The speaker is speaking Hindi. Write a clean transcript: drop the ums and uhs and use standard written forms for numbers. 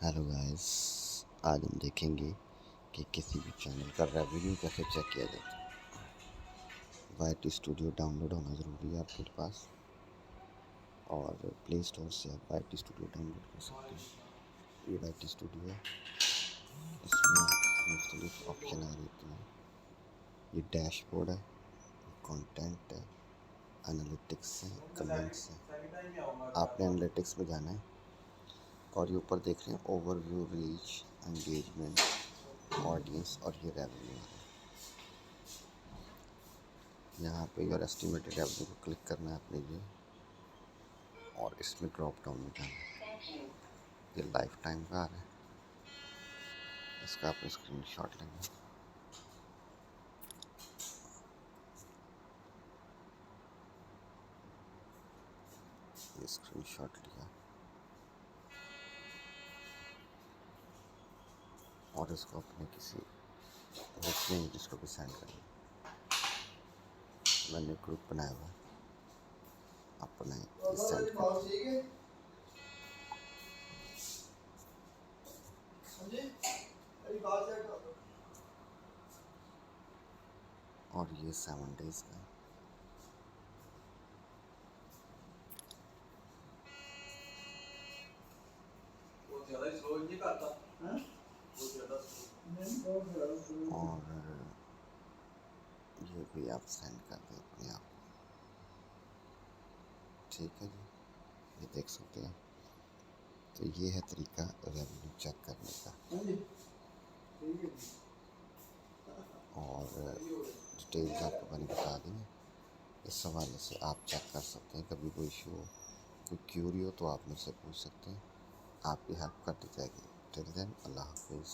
हेलो गाइस, आज हम देखेंगे कि किसी भी चैनल का रेवेन्यू कैसे चेक किया जाता है। वाईटी स्टूडियो डाउनलोड होना ज़रूरी है आपके पास और प्ले स्टोर से आप वाईटी स्टूडियो डाउनलोड कर सकते हैं। ये वाईटी स्टूडियो है, इसमें मुख्तलिफ ऑप्शन आ जाते हैं। ये डैशबोर्ड है, कंटेंट है, एनालिटिक्स है, कमेंट्स है। आपने एनालिटिक्स में जाना है और ये ऊपर देख रहे हैं ओवरव्यू, रीच, एंगेजमेंट, ऑडियंस और ये रेवेन्यू है। यहाँ पे योर एस्टिमेटेड रेवेन्यू को क्लिक करना है अपने लिए और इसमें ड्रॉप डाउन में जाना है। ये लाइफ टाइम का आ रहा है, इसका आप स्क्रीन शॉट लेंगे। ये स्क्रीन शॉट लिया और इसको अपने किसी दोस्त जिसको भी सेंड करना। मैंने ग्रुप बनाया हुआ है, अपने सेंड कर। और ये 7 डेज का है। और ये भी आप सेंड कर दें अपने आप। ठीक है जी, ये देख सकते हैं। तो ये है तरीका रेवेन्यू चेक करने का। और डिटेल्स आपको मैंने बता दी है। इस हवाले से आप चेक कर सकते हैं। कभी कोई इशू हो, कोई क्यूरी हो तो आप मुझसे पूछ सकते हैं, आपकी हेल्प कर दी जाएगी। टिल देन, अल्लाह हाफिज़।